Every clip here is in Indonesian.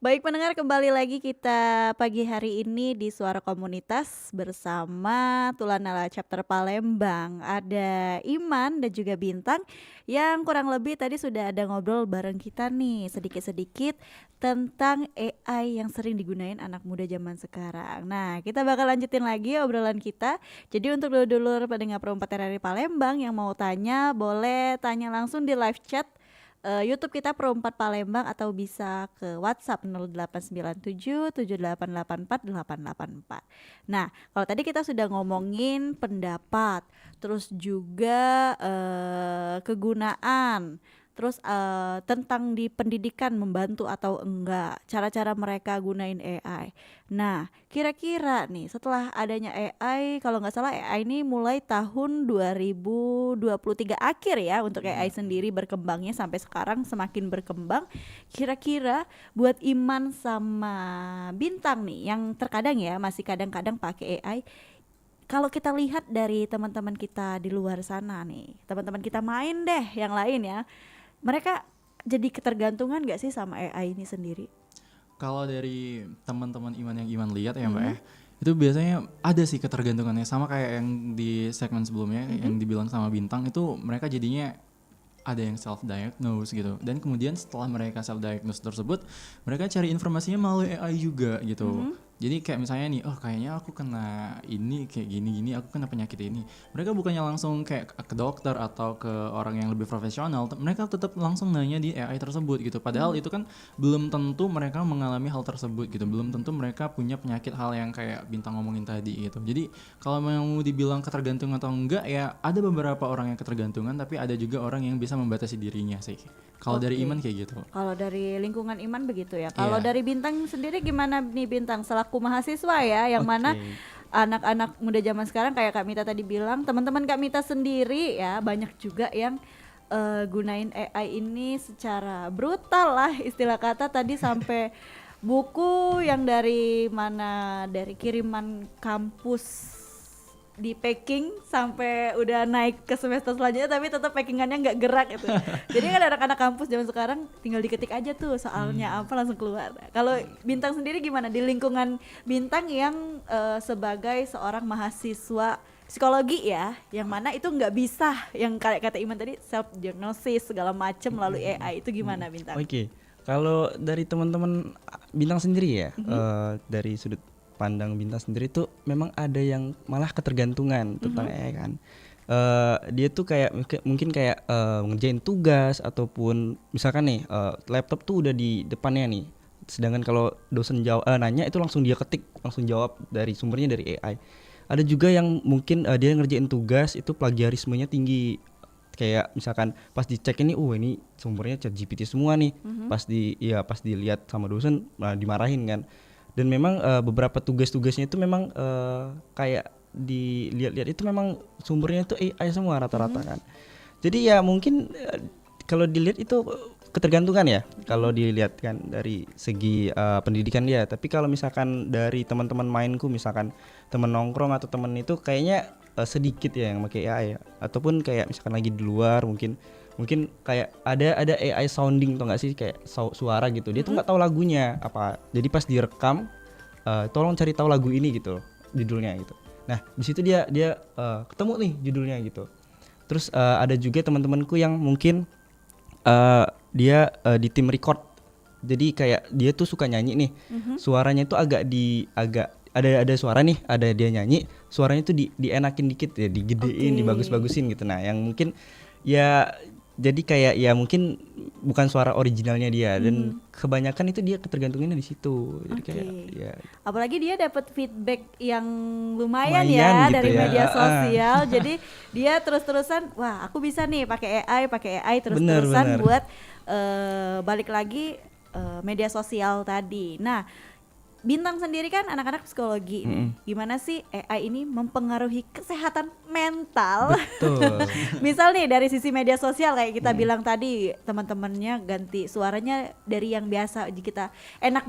Baik pendengar, kembali lagi kita pagi hari ini di Suara Komunitas bersama Tulanala Chapter Palembang. Ada Iman dan juga Bintang yang kurang lebih tadi sudah ada ngobrol bareng kita nih sedikit-sedikit tentang AI yang sering digunain anak muda zaman sekarang. Nah, kita bakal lanjutin lagi obrolan kita. Jadi untuk dulur-dulur pendengar Perempat RRI Palembang yang mau tanya, boleh tanya langsung di live chat YouTube kita Pro 4 Palembang atau bisa ke WhatsApp 0897 7884 884. Nah, kalau tadi kita sudah ngomongin pendapat, terus juga kegunaan, terus tentang di pendidikan membantu atau enggak, cara-cara mereka gunain AI. Nah, kira-kira nih setelah adanya AI, kalau nggak salah AI ini mulai tahun 2023 akhir ya untuk AI sendiri berkembangnya sampai sekarang semakin berkembang. Kira-kira buat Iman sama Bintang nih yang terkadang ya masih kadang-kadang pakai AI. Kalau kita lihat dari teman-teman kita di luar sana nih, teman-teman kita main deh yang lain ya, mereka jadi ketergantungan gak sih sama AI ini sendiri? Kalau dari teman-teman Iman yang Iman lihat ya Mbak ya, itu biasanya ada sih ketergantungannya sama kayak yang di segmen sebelumnya yang dibilang sama Bintang itu mereka jadinya ada yang self diagnose gitu dan kemudian setelah mereka self diagnose tersebut mereka cari informasinya melalui AI juga gitu. Jadi kayak misalnya nih, oh kayaknya aku kena ini kayak gini-gini, aku kena penyakit ini. Mereka bukannya langsung kayak ke dokter atau ke orang yang lebih profesional, mereka tetap langsung nanya di AI tersebut gitu. Padahal itu kan belum tentu mereka mengalami hal tersebut gitu. Belum tentu mereka punya penyakit hal yang kayak Bintang ngomongin tadi gitu. Jadi kalau mau dibilang ketergantungan atau enggak ya ada beberapa orang yang ketergantungan tapi ada juga orang yang bisa membatasi dirinya sih. Kalau dari Iman kayak gitu. Kalau dari lingkungan Iman begitu ya. Kalau Iya. dari Bintang sendiri gimana nih Bintang selaku mahasiswa ya, yang mana anak-anak muda zaman sekarang kayak Kak Mita tadi bilang, teman-teman Kak Mita sendiri ya banyak juga yang gunain AI ini secara brutal lah istilah kata tadi sampai buku yang dari mana dari kiriman kampus di packing sampai udah naik ke semester selanjutnya tapi tetap packingannya nggak gerak itu. Jadi kan anak-anak kampus zaman sekarang tinggal diketik aja tuh soalnya apa langsung keluar. Kalau Bintang sendiri gimana di lingkungan Bintang yang sebagai seorang mahasiswa psikologi ya, yang mana itu nggak bisa yang kayak kata Iman tadi self diagnosis segala macem melalui AI itu gimana Bintang? Oke, kalau dari teman-teman Bintang sendiri ya, dari sudut pandang Bintang sendiri tuh memang ada yang malah ketergantungan tentang AI kan. Dia tuh kayak mungkin kayak ngerjain tugas ataupun misalkan nih laptop tuh udah di depannya nih. Sedangkan kalau dosen nanya itu langsung dia ketik, langsung jawab dari sumbernya dari AI. Ada juga yang mungkin dia ngerjain tugas itu plagiarismenya tinggi. Kayak misalkan pas dicek ini ini sumbernya ChatGPT semua nih. Pas dilihat sama dosen malah dimarahin kan. Dan memang beberapa tugas-tugasnya itu memang kayak dilihat-lihat itu memang sumbernya itu AI semua rata-rata kan. Jadi ya mungkin kalau dilihat itu ketergantungan ya kalau dilihat kan dari segi pendidikan dia. Tapi kalau misalkan dari teman-teman mainku misalkan teman nongkrong atau teman itu kayaknya sedikit ya yang pakai AI ya. Ataupun kayak misalkan lagi di luar mungkin kayak ada AI sounding tuh nggak sih kayak suara gitu dia tuh nggak tahu lagunya apa jadi pas direkam tolong cari tahu lagu ini gitu judulnya gitu. Nah di situ dia ketemu nih judulnya gitu. Terus ada juga teman-temanku yang mungkin dia di tim record jadi kayak dia tuh suka nyanyi nih suaranya tuh agak ada suara nih ada dia nyanyi suaranya tuh dienakin dikit ya digedein dibagus-bagusin gitu. Nah yang mungkin ya jadi kayak ya mungkin bukan suara originalnya dia dan kebanyakan itu dia ketergantungannya di situ. Jadi kayak ya apalagi dia dapat feedback yang lumayan ya gitu dari ya. media sosial. Jadi dia terus-terusan wah aku bisa nih pakai AI terus-terusan buat balik lagi media sosial tadi. Nah, Bintang sendiri kan anak-anak psikologi nih. Gimana sih AI ini mempengaruhi kesehatan mental? betul. Misal nih dari sisi media sosial kayak kita bilang tadi teman-temannya ganti suaranya dari yang biasa kita enak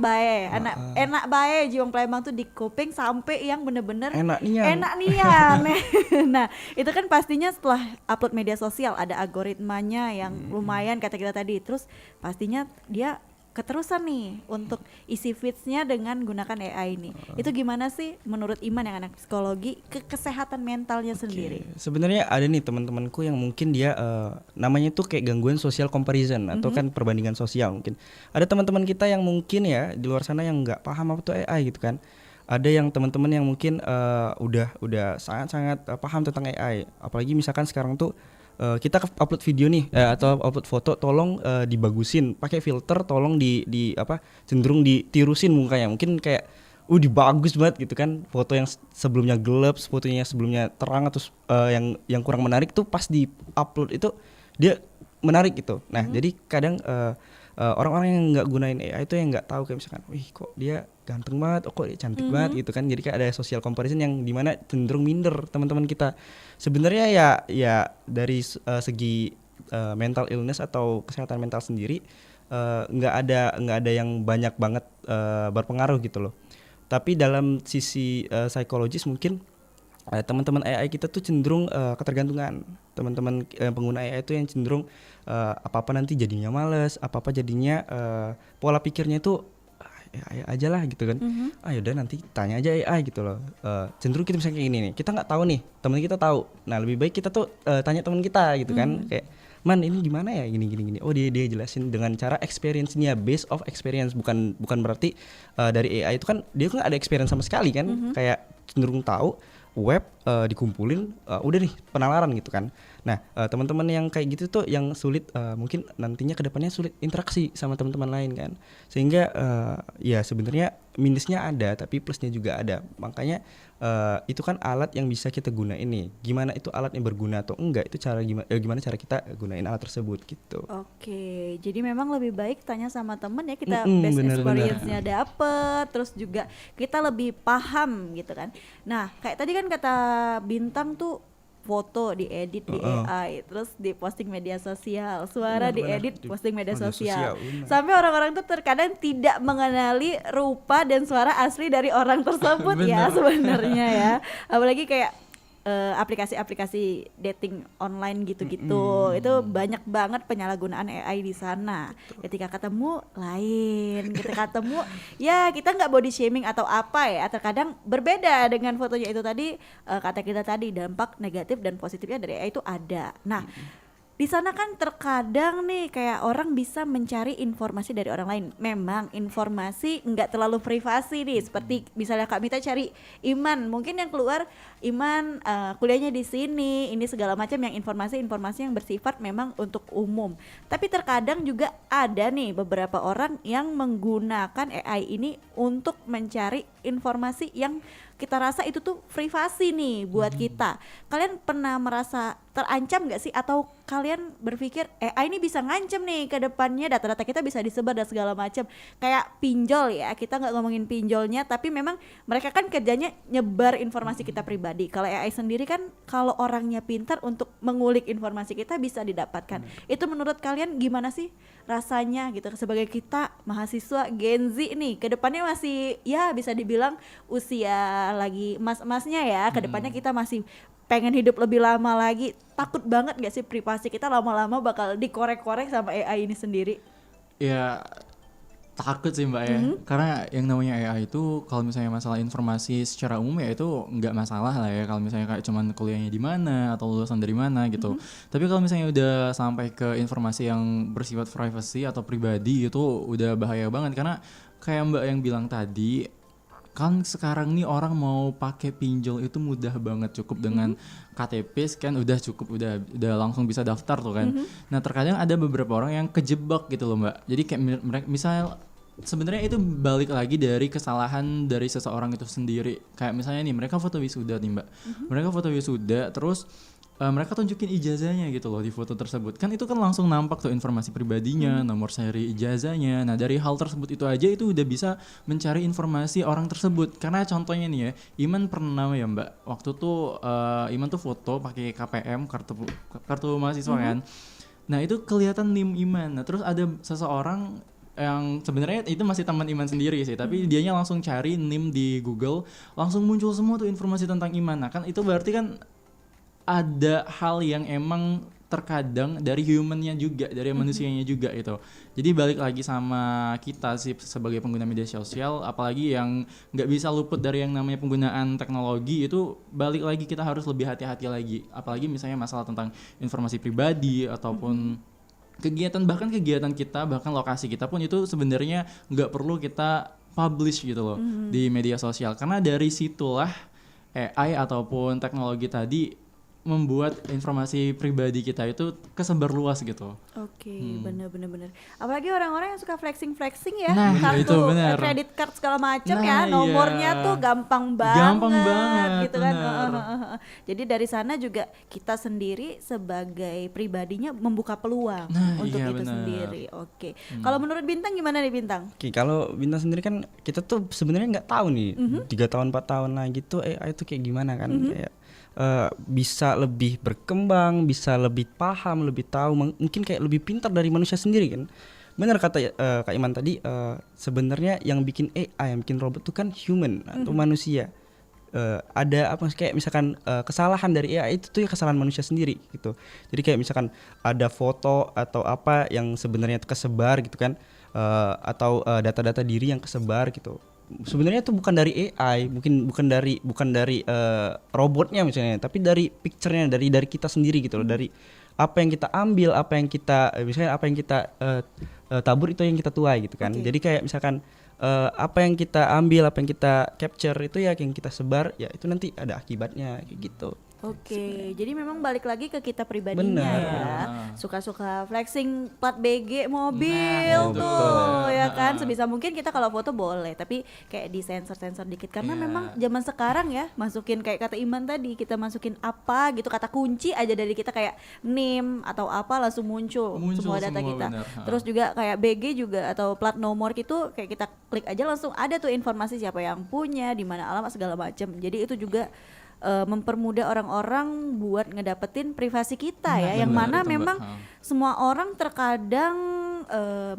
bae Jiwang Palembang tuh di kuping sampai yang bener-bener Enak nian. Nah itu kan pastinya setelah upload media sosial ada algoritmanya yang lumayan kata kita tadi terus pastinya dia keterusan nih untuk isi feeds-nya dengan gunakan AI ini. Itu gimana sih menurut Iman yang anak psikologi ke kesehatan mentalnya sendiri? Sebenarnya ada nih teman-temanku yang mungkin dia namanya tuh kayak gangguan social comparison atau kan perbandingan sosial mungkin. Ada teman-teman kita yang mungkin ya di luar sana yang nggak paham apa tuh AI gitu kan. Ada yang teman-teman yang mungkin udah sangat-sangat paham tentang AI. Apalagi misalkan sekarang tuh kita upload video nih atau upload foto, tolong dibagusin, pakai filter, tolong di apa cenderung ditirusin mukanya. Mungkin kayak bagus banget gitu kan, foto yang sebelumnya gelap, fotonya sebelumnya terang atau yang kurang menarik tuh pas di upload itu dia menarik gitu. Nah jadi kadang orang-orang yang nggak gunain AI itu yang nggak tahu kayak misalkan, wih kok dia ganteng banget, kok dia cantik banget gitu kan. Jadi kayak ada social comparison yang dimana cenderung minder teman-teman kita. Sebenarnya ya dari segi mental illness atau kesehatan mental sendiri nggak ada yang banyak banget berpengaruh gitu loh. Tapi dalam sisi psikologis mungkin teman-teman AI kita tuh cenderung ketergantungan. Teman-teman pengguna AI itu yang cenderung apa-apa nanti jadinya males, apa-apa jadinya pola pikirnya itu AI aja lah gitu kan. Yaudah nanti tanya aja AI gitu loh. Cenderung kita misalnya kayak gini nih, kita nggak tahu nih, teman kita tahu. Nah lebih baik kita tuh tanya teman kita gitu kan, kayak man ini gimana ya gini. Oh dia jelasin dengan cara experience-nya, based of experience, bukan berarti dari AI itu kan dia kan ada experience sama sekali kan, kayak cenderung tahu web dikumpulin udah nih penalaran gitu kan. Nah teman-teman yang kayak gitu tuh yang sulit mungkin nantinya kedepannya sulit interaksi sama teman-teman lain kan, sehingga ya sebenarnya minusnya ada tapi plusnya juga ada. Makanya itu kan alat yang bisa kita gunain nih. Gimana itu alatnya berguna atau enggak, itu cara gimana cara kita gunain alat tersebut gitu. Oke, jadi memang lebih baik tanya sama temen ya, kita best experience-nya dapet, terus juga kita lebih paham gitu kan. Nah kayak tadi kan kata Bintang tuh foto diedit di AI, terus diposting media sosial, suara diedit posting media sosial. Sampai orang-orang tuh terkadang tidak mengenali rupa dan suara asli dari orang tersebut ya sebenarnya ya. Apalagi kayak aplikasi-aplikasi dating online gitu-gitu, itu banyak banget penyalahgunaan AI di sana. Ketika ketemu lain, ketika ketemu ya kita nggak body shaming atau apa ya, terkadang berbeda dengan fotonya itu tadi. Kata kita tadi dampak negatif dan positifnya dari AI itu ada. Nah di sana kan terkadang nih kayak orang bisa mencari informasi dari orang lain. Memang informasi nggak terlalu privasi nih, seperti misalnya Kak Mita cari Iman, mungkin yang keluar Iman kuliahnya di sini, ini segala macam yang informasi yang bersifat memang untuk umum. Tapi terkadang juga ada nih beberapa orang yang menggunakan AI ini untuk mencari informasi yang kita rasa itu tuh privasi nih buat kita. Kalian pernah merasa terancam gak sih? Atau kalian berpikir AI ini bisa ngancem nih ke depannya, data-data kita bisa disebar dan segala macam. Kayak pinjol ya, kita gak ngomongin pinjolnya, tapi memang mereka kan kerjanya nyebar informasi kita pribadi. Kalau AI sendiri kan kalau orangnya pintar untuk mengulik informasi kita bisa didapatkan. Itu menurut kalian gimana sih rasanya gitu sebagai kita mahasiswa Gen Z nih, ke depannya masih ya bisa dibilang usia lagi emas-emasnya ya, kedepannya kita masih pengen hidup lebih lama lagi. Takut banget gak sih privasi kita lama-lama bakal dikorek-korek sama AI ini sendiri? Ya takut sih Mbak ya, karena yang namanya AI itu kalau misalnya masalah informasi secara umum ya itu nggak masalah lah ya, kalau misalnya kayak cuman kuliahnya di mana atau lulusan dari mana gitu. Tapi kalau misalnya udah sampai ke informasi yang bersifat privacy atau pribadi itu udah bahaya banget, karena kayak Mbak yang bilang tadi kan sekarang nih orang mau pakai pinjol itu mudah banget, cukup dengan KTP scan udah cukup, udah langsung bisa daftar tuh kan. Nah terkadang ada beberapa orang yang kejebak gitu loh Mbak. Jadi kayak mereka misal sebenarnya itu balik lagi dari kesalahan dari seseorang itu sendiri. Kayak misalnya nih mereka foto wisuda nih Mbak. Mereka foto wisuda terus mereka tunjukin ijazahnya gitu loh di foto tersebut. Kan itu kan langsung nampak tuh informasi pribadinya, nomor seri ijazahnya. Nah dari hal tersebut itu aja itu udah bisa mencari informasi orang tersebut. Karena contohnya nih ya, Iman pernah ya Mbak, waktu tuh Iman tuh foto pakai KPM, kartu mahasiswa kan. Nah itu kelihatan NIM Iman. Nah terus ada seseorang yang sebenarnya itu masih teman Iman sendiri sih, tapi dianya langsung cari NIM di Google, langsung muncul semua tuh informasi tentang Iman. Nah kan itu berarti kan ada hal yang emang terkadang dari humannya juga, dari manusianya juga itu. Jadi balik lagi sama kita sih sebagai pengguna media sosial, apalagi yang nggak bisa luput dari yang namanya penggunaan teknologi, itu balik lagi kita harus lebih hati-hati lagi. Apalagi misalnya masalah tentang informasi pribadi ataupun kegiatan, bahkan kegiatan kita, bahkan lokasi kita pun itu sebenarnya nggak perlu kita publish gitu loh di media sosial, karena dari situlah AI ataupun teknologi tadi membuat informasi pribadi kita itu kesebar luas gitu. Oke, bener. Apalagi orang-orang yang suka flexing ya, Nah, kartu, itu bener. kredit card segala macam Nah, ya, nomornya iya. tuh gampang banget, Gampang banget, gitu kan. bener. Jadi dari sana juga kita sendiri sebagai pribadinya membuka peluang Nah, untuk iya, itu bener. sendiri. Oke, kalau menurut Bintang gimana nih Bintang? Oke, kalau Bintang sendiri kan kita tuh sebenarnya nggak tahu nih 3 tahun 4 tahun lagi tuh AI itu kayak gimana kan, kayak bisa lebih berkembang, bisa lebih paham, lebih tahu, mungkin kayak lebih pintar dari manusia sendiri kan. Benar kata Kak Iman tadi, sebenarnya yang bikin AI, yang bikin robot itu kan human atau manusia. Ada apa kayak misalkan kesalahan dari AI itu tuh ya kesalahan manusia sendiri gitu. Jadi kayak misalkan ada foto atau apa yang sebenarnya kesebar gitu kan, atau data-data diri yang kesebar gitu. Sebenarnya itu bukan dari AI, mungkin bukan dari robotnya misalnya, tapi dari picture-nya, dari kita sendiri gitu loh, dari apa yang kita ambil, apa yang kita misalnya apa yang kita tabur itu yang kita tuai gitu kan. Jadi kayak misalkan apa yang kita ambil, apa yang kita capture itu ya yang kita sebar, ya itu nanti ada akibatnya kayak gitu. Oke, jadi memang balik lagi ke kita pribadinya ya. Suka-suka flexing plat BG mobil Nah, tuh, betul. ya kan. Sebisa mungkin kita kalau foto boleh, tapi kayak di sensor-sensor dikit karena memang zaman sekarang ya, masukin kayak kata Iman tadi, kita masukin apa gitu, kata kunci aja dari kita kayak NIM atau apa langsung muncul semua data semua, kita. bener. Terus juga kayak BG juga atau plat nomor gitu, kayak kita klik aja langsung ada tuh informasi siapa yang punya, di mana alamat segala macam. Jadi itu juga mempermudah orang-orang buat ngedapetin privasi kita ya, yang mana itu, Mbak. memang semua orang terkadang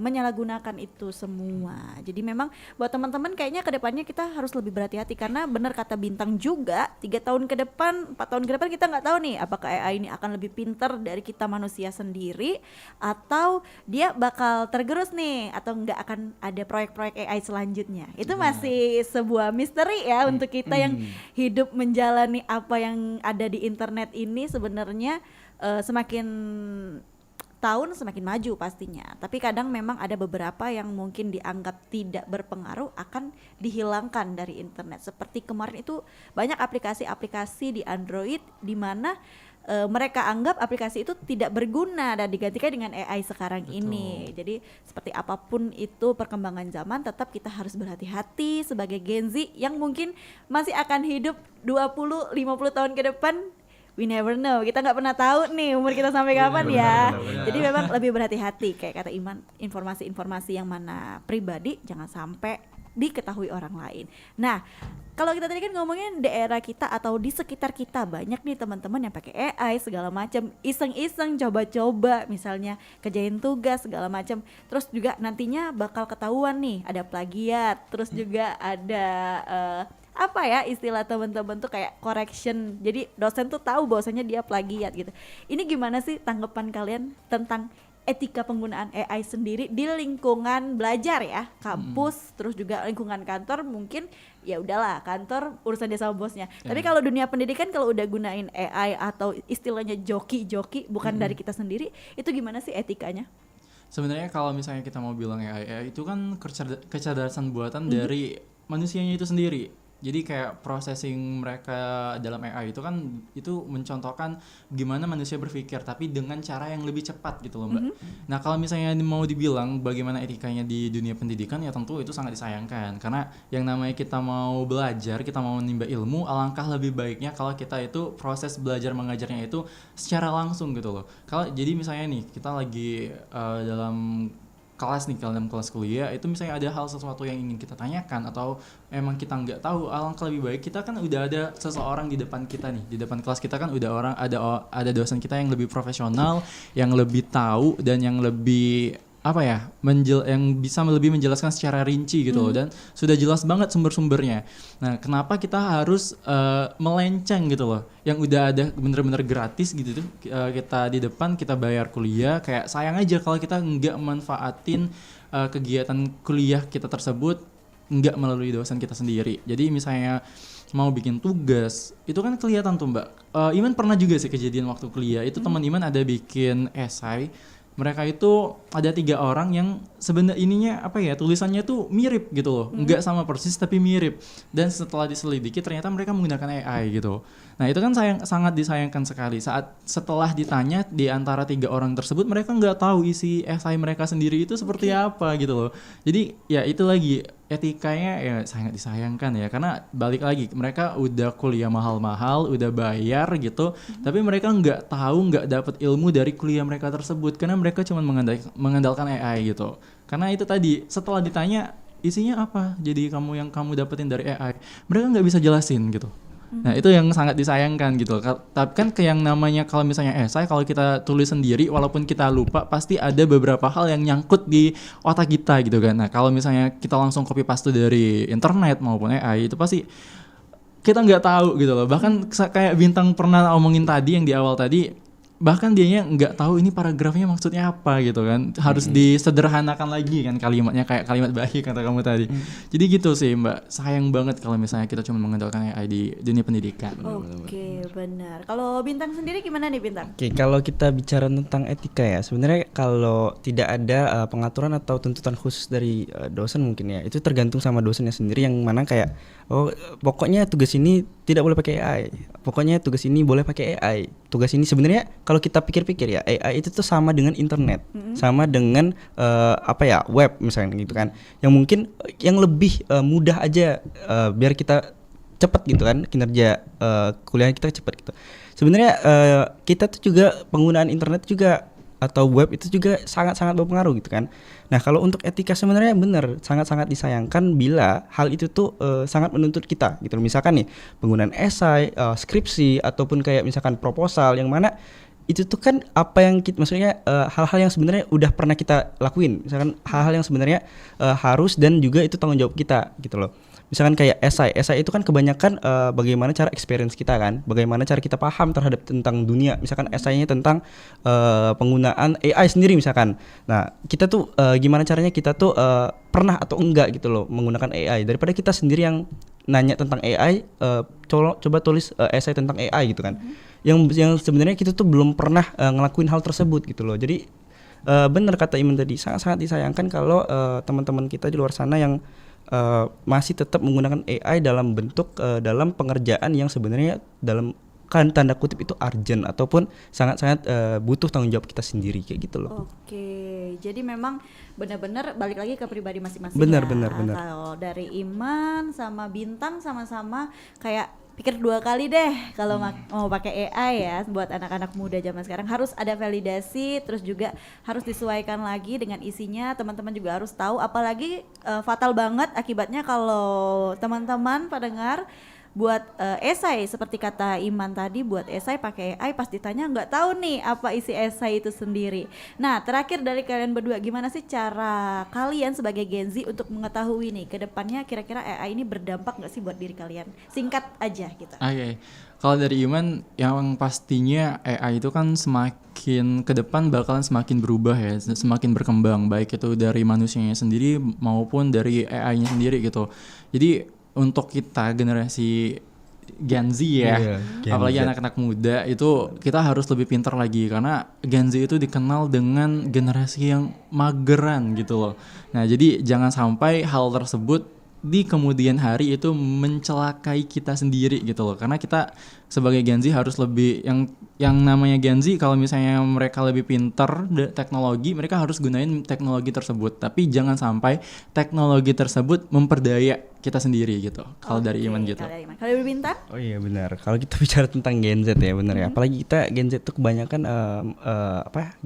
menyalahgunakan itu semua. Jadi memang buat teman-teman kayaknya kedepannya kita harus lebih berhati-hati, karena benar kata Bintang juga, 3 tahun ke depan, 4 tahun ke depan kita nggak tahu nih apakah AI ini akan lebih pintar dari kita manusia sendiri, atau dia bakal tergerus nih, atau nggak akan ada proyek-proyek AI selanjutnya. Itu masih sebuah misteri ya untuk kita yang hidup menjalani apa yang ada di internet ini. Sebenarnya semakin tahun semakin maju pastinya, tapi kadang memang ada beberapa yang mungkin dianggap tidak berpengaruh akan dihilangkan dari internet. Seperti kemarin itu banyak aplikasi-aplikasi di Android di mana mereka anggap aplikasi itu tidak berguna dan digantikan dengan AI sekarang ini. Jadi seperti apapun itu perkembangan zaman, tetap kita harus berhati-hati sebagai Gen Z yang mungkin masih akan hidup 20-50 tahun ke depan. We never know, kita nggak pernah tahu nih umur kita sampai kapan ya. Jadi memang lebih berhati-hati, kayak kata Iman, informasi-informasi yang mana pribadi jangan sampai diketahui orang lain. Nah, kalau kita tadi kan ngomongin di era kita atau di sekitar kita banyak nih teman-teman yang pakai AI segala macam, iseng-iseng coba-coba misalnya kerjain tugas segala macam. Terus juga nantinya bakal ketahuan nih ada plagiat, terus juga ada apa ya istilah teman-teman tuh kayak correction. Jadi dosen tuh tahu bahwasanya dia plagiat gitu. Ini gimana sih tanggapan kalian tentang etika penggunaan AI sendiri di lingkungan belajar ya, kampus, terus juga lingkungan kantor? Mungkin ya udahlah kantor urusan dia sama bosnya. Tapi kalau dunia pendidikan, kalau udah gunain AI atau istilahnya joki-joki bukan dari kita sendiri, itu gimana sih etikanya? Sebenarnya kalau misalnya kita mau bilang AI itu kan kecerdasan buatan dari manusianya itu sendiri. Jadi kayak processing mereka dalam AI itu kan itu mencontohkan gimana manusia berpikir tapi dengan cara yang lebih cepat gitu loh Mbak. Nah kalau misalnya mau dibilang bagaimana etikanya di dunia pendidikan, ya tentu itu sangat disayangkan, karena yang namanya kita mau belajar, kita mau menimba ilmu, alangkah lebih baiknya kalau kita itu proses belajar mengajarnya itu secara langsung gitu loh. Kalau jadi misalnya nih kita lagi dalam kelas nih, dalam kelas kuliah itu misalnya ada hal sesuatu yang ingin kita tanyakan atau emang kita nggak tahu, alangkah lebih baik kita kan udah ada seseorang di depan kita nih, di depan kelas kita kan udah ada dosen kita yang lebih profesional, yang lebih tahu dan yang lebih apa ya, yang bisa lebih menjelaskan secara rinci gitu loh, dan sudah jelas banget sumber-sumbernya. Nah, kenapa kita harus melenceng gitu loh, yang udah ada bener-bener gratis gitu tuh, kita di depan kita bayar kuliah, kayak sayang aja kalau kita nggak manfaatin kegiatan kuliah kita tersebut nggak melalui dosen kita sendiri. Jadi misalnya mau bikin tugas, itu kan kelihatan tuh Mbak. Iman pernah juga sih kejadian waktu kuliah, itu teman Iman ada bikin esai. Mereka itu ada 3 orang yang sebenarnya ininya apa ya, tulisannya tuh mirip gitu loh, nggak sama persis tapi mirip. Dan setelah diselidiki ternyata mereka menggunakan AI gitu. Nah itu kan sangat disayangkan sekali setelah ditanya di antara 3 orang tersebut, mereka nggak tahu isi esai mereka sendiri itu seperti apa gitu loh. Jadi ya itu lagi etikanya ya sangat disayangkan ya, karena balik lagi mereka udah kuliah mahal-mahal, udah bayar gitu, tapi mereka nggak tahu, nggak dapat ilmu dari kuliah mereka tersebut karena mereka cuma mengandalkan AI gitu. Karena itu tadi setelah ditanya isinya apa, jadi yang kamu dapetin dari AI, mereka nggak bisa jelasin gitu. Nah itu yang sangat disayangkan gitu. Tapi kan yang namanya kalau misalnya esai, kalau kita tulis sendiri walaupun kita lupa, pasti ada beberapa hal yang nyangkut di otak kita gitu kan. Nah kalau misalnya kita langsung copy paste dari internet maupun AI, itu pasti kita nggak tahu gitu loh. Bahkan kayak Bintang pernah omongin tadi yang di awal tadi, bahkan dianya nggak tahu ini paragrafnya maksudnya apa gitu kan, harus disederhanakan lagi kan kalimatnya, kayak kalimat baik kata kamu tadi. Jadi gitu sih Mbak, sayang banget kalau misalnya kita cuma mengandalkan AI di dunia pendidikan. Oke, benar. Kalau Bintang sendiri gimana nih Bintang? Oke, kalau kita bicara tentang etika ya, sebenarnya kalau tidak ada pengaturan atau tuntutan khusus dari dosen mungkin ya, itu tergantung sama dosennya sendiri, yang mana kayak pokoknya tugas ini tidak boleh pakai AI, pokoknya tugas ini boleh pakai AI. Tugas ini sebenarnya kalau kita pikir-pikir ya, AI itu tuh sama dengan internet, sama dengan web misalnya gitu kan, yang mungkin yang lebih mudah aja biar kita cepat gitu kan, kinerja kuliah kita cepat gitu. Sebenarnya kita tuh juga penggunaan internet juga atau web itu juga sangat-sangat berpengaruh gitu kan. Nah kalau untuk etika sebenarnya benar sangat-sangat disayangkan bila hal itu tuh sangat menuntut kita gitu. Misalkan nih penggunaan esai, skripsi ataupun kayak misalkan proposal, yang mana itu tuh kan apa yang kita, maksudnya hal-hal yang sebenarnya udah pernah kita lakuin, misalkan hal-hal yang sebenarnya harus dan juga itu tanggung jawab kita gitu loh. Misalkan kayak esai itu kan kebanyakan bagaimana cara experience kita kan, bagaimana cara kita paham terhadap tentang dunia. Misalkan esainya tentang penggunaan AI sendiri misalkan. Nah kita tuh gimana caranya kita tuh pernah atau enggak gitu loh menggunakan AI, daripada kita sendiri yang nanya tentang AI, coba tulis esai tentang AI gitu kan. Yang sebenarnya kita tuh belum pernah ngelakuin hal tersebut gitu loh. Jadi benar kata Iman tadi, sangat-sangat disayangkan kalau teman-teman kita di luar sana yang masih tetap menggunakan AI dalam bentuk dalam pengerjaan yang sebenarnya dalam kan tanda kutip itu urgent ataupun sangat-sangat butuh tanggung jawab kita sendiri kayak gitu loh. Oke, jadi memang benar-benar balik lagi ke pribadi masing-masing. Benar. Kalau dari Iman sama Bintang sama-sama kayak pikir 2 kali deh kalau mau pakai AI ya, buat anak-anak muda zaman sekarang harus ada validasi, terus juga harus disesuaikan lagi dengan isinya. Teman-teman juga harus tahu, apalagi fatal banget akibatnya kalau teman-teman pendengar buat esai seperti kata Iman tadi, buat esai pakai AI, pas ditanya nggak tahu nih apa isi esai itu sendiri. Nah terakhir dari kalian berdua, gimana sih cara kalian sebagai Gen Z untuk mengetahui nih ke depannya kira-kira AI ini berdampak nggak sih buat diri kalian? Singkat aja gitu. Oke. Kalau dari Iman, yang pastinya AI itu kan semakin ke depan bakalan semakin berubah ya, semakin berkembang, baik itu dari manusianya sendiri maupun dari AI-nya sendiri gitu. Jadi untuk kita generasi Gen Z ya, apalagi anak-anak muda itu kita harus lebih pintar lagi, karena Gen Z itu dikenal dengan generasi yang mageran gitu loh. Nah jadi jangan sampai hal tersebut di kemudian hari itu mencelakai kita sendiri gitu loh, karena kita sebagai Gen Z harus lebih yang namanya Gen Z, kalau misalnya mereka lebih pintar teknologi, mereka harus gunain teknologi tersebut, tapi jangan sampai teknologi tersebut memperdaya kita sendiri gitu. Kalau dari Iman gitu. Kalau dari Bintang? Oh iya benar. Kalau kita bicara tentang Gen Z ya benar ya. Apalagi kita Gen Z itu kebanyakan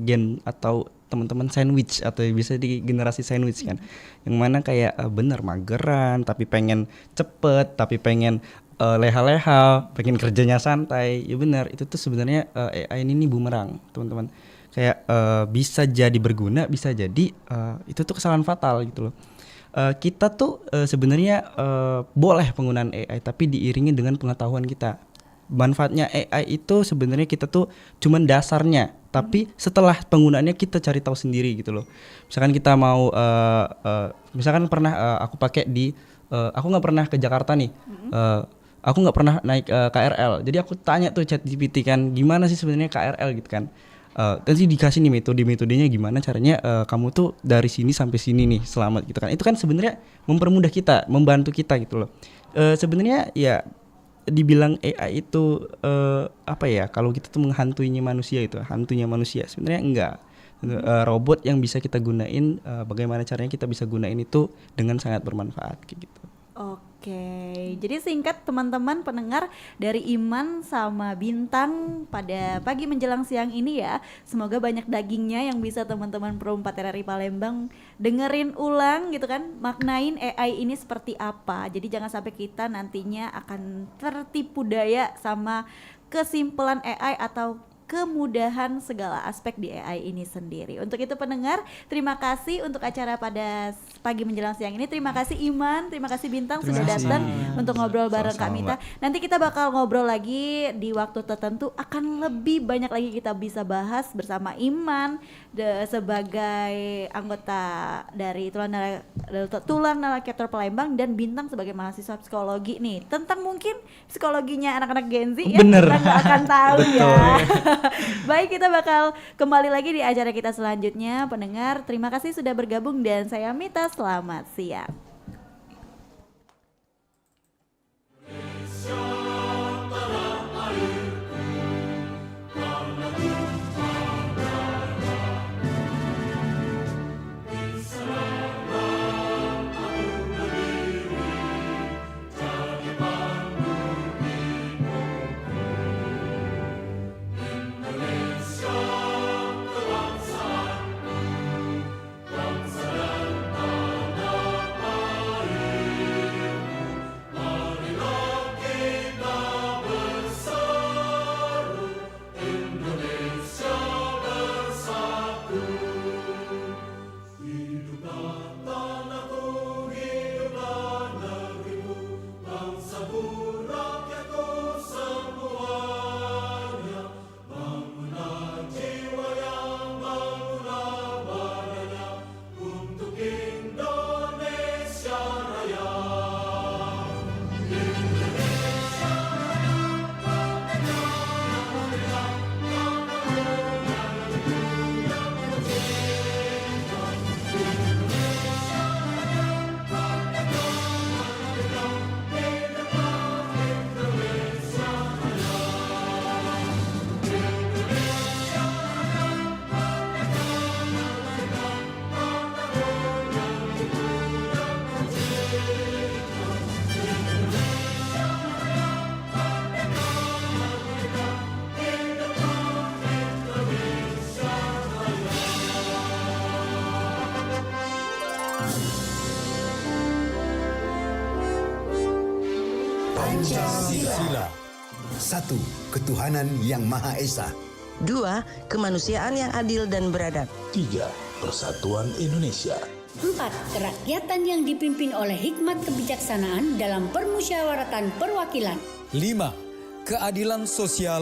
gen atau teman-teman sandwich atau bisa di generasi sandwich kan. Yang mana kayak bener mageran tapi pengen cepet, tapi pengen leha-leha, pengen kerjanya santai. Ya benar, itu tuh sebenarnya AI ini bumerang, teman-teman. kayak bisa jadi berguna, bisa jadi itu tuh kesalahan fatal gitu loh. Kita tuh sebenarnya boleh penggunaan AI tapi diiringi dengan pengetahuan kita. Manfaatnya AI itu sebenarnya kita tuh cuman dasarnya, tapi setelah penggunaannya kita cari tahu sendiri gitu loh. Misalkan kita mau misalkan pernah aku pakai di aku nggak pernah ke Jakarta nih. Aku nggak pernah naik KRL. Jadi aku tanya tuh ChatGPT kan, gimana sih sebenarnya KRL gitu kan. Nanti dikasih nih metodenya gimana caranya kamu tuh dari sini sampai sini nih selamat gitu kan. Itu kan sebenarnya mempermudah kita, membantu kita gitu loh. Sebenarnya ya dibilang AI itu apa ya, kalau kita tuh menghantuinya manusia itu, hantunya manusia, sebenarnya enggak. Robot yang bisa kita gunain, bagaimana caranya kita bisa gunain itu dengan sangat bermanfaat kayak gitu. Oke, jadi singkat teman-teman pendengar dari Iman sama Bintang pada pagi menjelang siang ini ya, semoga banyak dagingnya yang bisa teman-teman Pro 4 RRI Palembang dengerin ulang gitu kan, maknain AI ini seperti apa. Jadi jangan sampai kita nantinya akan tertipu daya sama kesimpulan AI atau kemudahan segala aspek di AI ini sendiri. Untuk itu pendengar, terima kasih untuk acara pada pagi menjelang siang ini. Terima kasih Iman, terima kasih Bintang sudah datang untuk ngobrol bareng Kak Mita. Nanti kita bakal ngobrol lagi di waktu tertentu, akan lebih banyak lagi kita bisa bahas bersama Iman sebagai anggota dari Tular Narator Palembang dan Bintang sebagai mahasiswa psikologi nih, tentang mungkin psikologinya anak-anak Gen Z ya. Bener. Kita nggak akan tahu ya. Baik, kita bakal kembali lagi di acara kita selanjutnya. Pendengar, terima kasih sudah bergabung dan saya Mita, selamat siang. Pancasila. 1. Ketuhanan yang Maha Esa. 2. Kemanusiaan yang adil dan beradab. 3. Persatuan Indonesia. 4. Kerakyatan yang dipimpin oleh hikmat kebijaksanaan dalam permusyawaratan perwakilan. 5. Keadilan sosial